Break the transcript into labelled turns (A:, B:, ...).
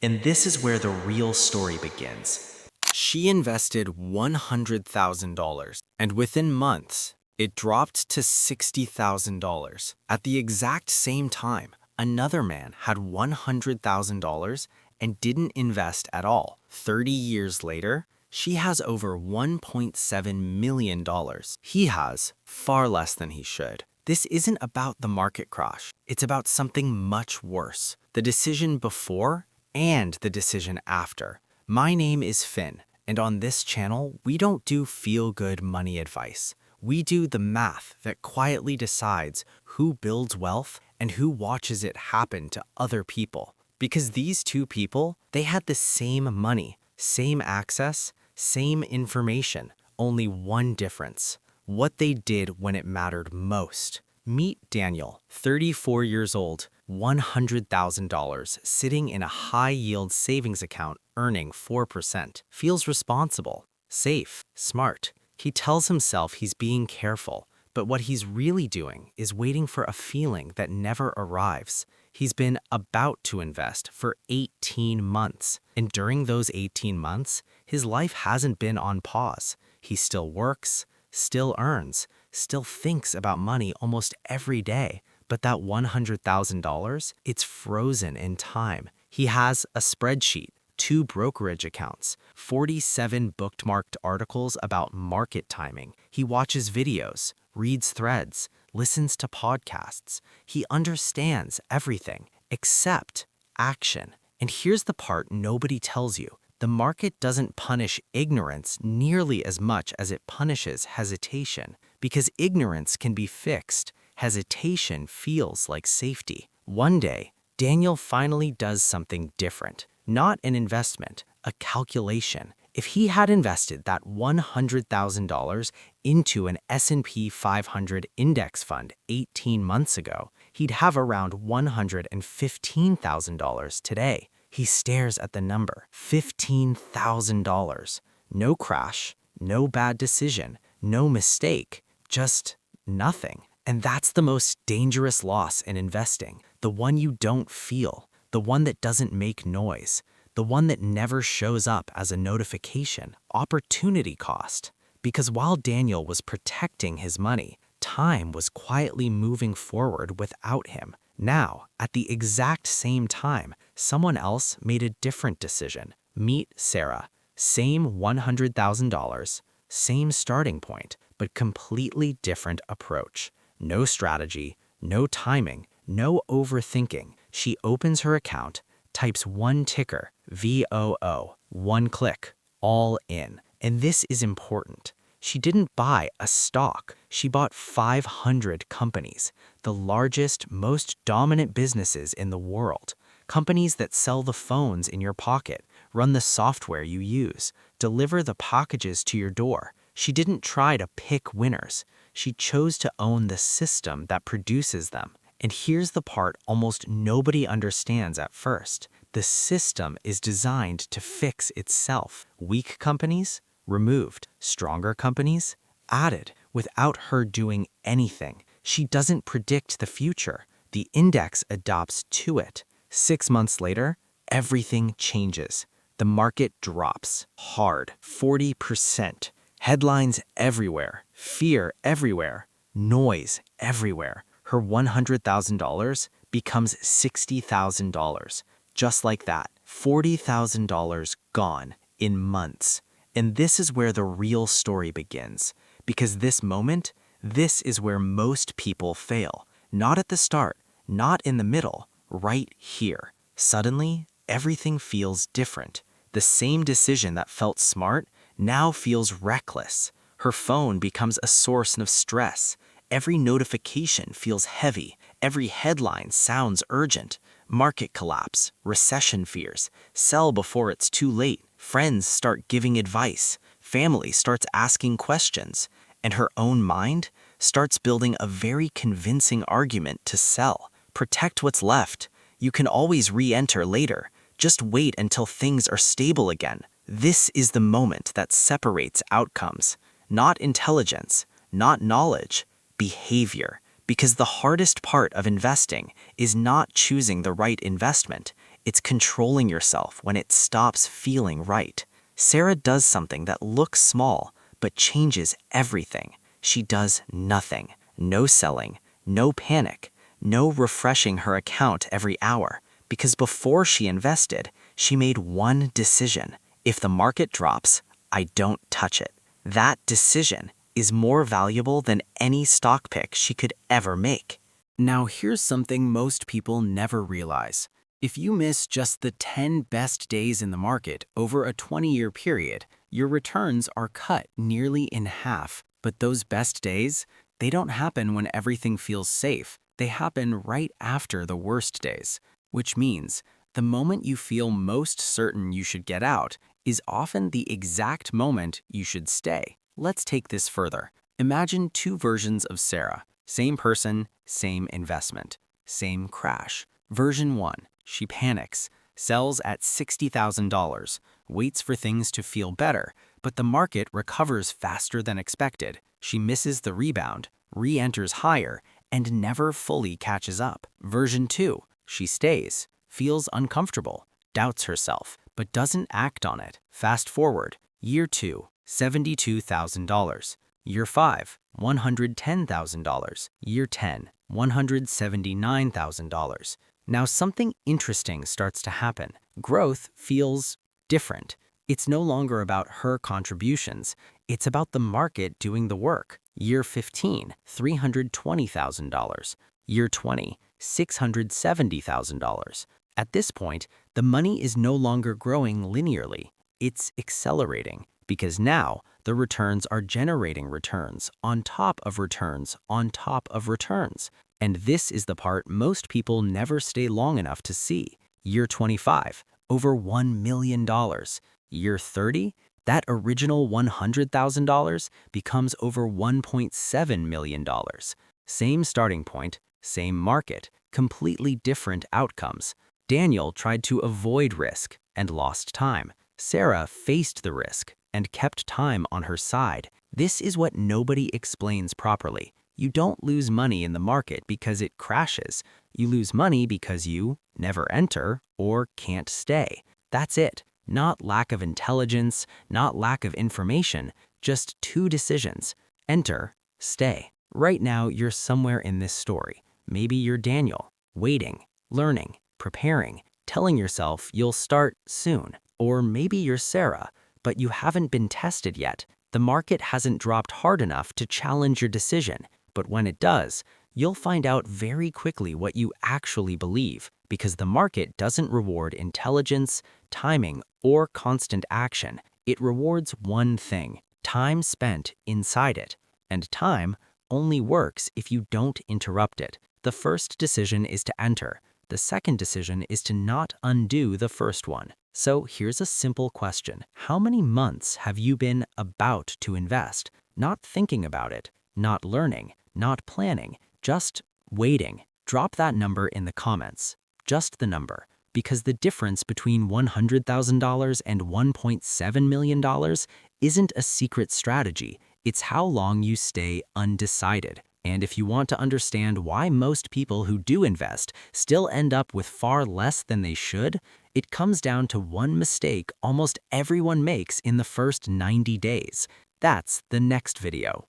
A: And this is where the real story begins.
B: She invested $100,000, and within months, it dropped to $60,000. At the exact same time, another man had $100,000 and didn't invest at all. 30 years later, she has over $1.7 million. He has far less than he should. This isn't about the market crash. It's about something much worse. The decision before and the decision after. My name is Finn, and on this channel, we don't do feel-good money advice. We do the math that quietly decides who builds wealth and who watches it happen to other people. Because these two people, they had the same money, same access, same information, only one difference: what they did when it mattered most. Meet Daniel, 34 years old, $100,000, sitting in a high-yield savings account earning 4%. Feels responsible, safe, smart. He tells himself he's being careful, but what he's really doing is waiting for a feeling that never arrives. He's been about to invest for 18 months, and during those 18 months, his life hasn't been on pause. He still works, still earns, still thinks about money almost every day, but that $100,000, it's frozen in time. He has a spreadsheet, 2 brokerage accounts, 47 bookmarked articles about market timing. He watches videos, reads threads, listens to podcasts. He understands everything except action. And here's the part nobody tells you. The market doesn't punish ignorance nearly as much as it punishes hesitation, because ignorance can be fixed. Hesitation feels like safety. One day, Daniel finally does something different. Not an investment, a calculation. If he had invested that $100,000 into an S&P 500 index fund 18 months ago, he'd have around $115,000 today. He stares at the number, $15,000. No crash, no bad decision, no mistake, just nothing. And that's the most dangerous loss in investing, the one you don't feel, the one that doesn't make noise, the one that never shows up as a notification. Opportunity cost. Because while Daniel was protecting his money, time was quietly moving forward without him. Now, at the exact same time, someone else made a different decision. Meet Sarah. Same $100,000, same starting point, but completely different approach. No strategy, no timing, no overthinking. She opens her account, types one ticker, VOO, one click, all in. And this is important. She didn't buy a stock. She bought 500 companies, the largest, most dominant businesses in the world. Companies that sell the phones in your pocket, run the software you use, deliver the packages to your door. She didn't try to pick winners. She chose to own the system that produces them. And here's the part almost nobody understands at first. The system is designed to fix itself. Weak companies removed, stronger companies added, without her doing anything. She doesn't predict the future. The index adopts to it. 6 months later, everything changes. The market drops hard, 40%. Headlines everywhere, fear everywhere, noise everywhere. Her $100,000 becomes $60,000. Just like that, $40,000 gone in months. And this is where the real story begins. Because this moment, this is where most people fail. Not at the start, not in the middle, right here. Suddenly, everything feels different. The same decision that felt smart now feels reckless. Her phone becomes a source of stress. Every notification feels heavy. Every headline sounds urgent. Market collapse, recession fears, sell before it's too late. Friends start giving advice. Family starts asking questions. And her own mind starts building a very convincing argument to sell. Protect what's left. You can always re-enter later. Just wait until things are stable again. This is the moment that separates outcomes. Not intelligence, not knowledge, behavior. Because the hardest part of investing is not choosing the right investment. It's controlling yourself when it stops feeling right. Sarah does something that looks small, but changes everything. She does nothing. No selling, no panic, no refreshing her account every hour. Because before she invested, she made one decision. If the market drops, I don't touch it. That decision is more valuable than any stock pick she could ever make. Now here's something most people never realize. If you miss just the 10 best days in the market over a 20-year period, your returns are cut nearly in half. But those best days, they don't happen when everything feels safe. They happen right after the worst days, which means the moment you feel most certain you should get out is often the exact moment you should stay. Let's take this further. Imagine two versions of Sarah. Same person, same investment, same crash. Version 1, she panics, sells at $60,000, waits for things to feel better, but the market recovers faster than expected. She misses the rebound, re-enters higher, and never fully catches up. Version 2, she stays, feels uncomfortable, doubts herself, but doesn't act on it. Fast forward, year 2, $72,000. Year 5, $110,000. Year 10, $179,000. Now something interesting starts to happen. Growth feels different. It's no longer about her contributions. It's about the market doing the work. Year 15, $320,000. Year 20, $670,000. At this point, the money is no longer growing linearly. It's accelerating because now the returns are generating returns on top of returns on top of returns. And this is the part most people never stay long enough to see. Year 25, over $1 million. Year 30, that original $100,000 becomes over $1.7 million. Same starting point, same market, completely different outcomes. Daniel tried to avoid risk and lost time. Sarah faced the risk and kept time on her side. This is what nobody explains properly. You don't lose money in the market because it crashes. You lose money because you never enter or can't stay. That's it. Not lack of intelligence, not lack of information, just two decisions. Enter, stay. Right now, you're somewhere in this story. Maybe you're Daniel, waiting, learning, preparing, telling yourself you'll start soon. Or maybe you're Sarah, but you haven't been tested yet. The market hasn't dropped hard enough to challenge your decision. But when it does, you'll find out very quickly what you actually believe, because the market doesn't reward intelligence, timing, or constant action. It rewards one thing: time spent inside it. And time only works if you don't interrupt it. The first decision is to enter. The second decision is to not undo the first one. So here's a simple question. How many months have you been about to invest? Not thinking about it, not learning, not planning, just waiting. Drop that number in the comments. Just the number. Because the difference between $100,000 and $1.7 million isn't a secret strategy. It's how long you stay undecided. And if you want to understand why most people who do invest still end up with far less than they should, it comes down to one mistake almost everyone makes in the first 90 days. That's the next video.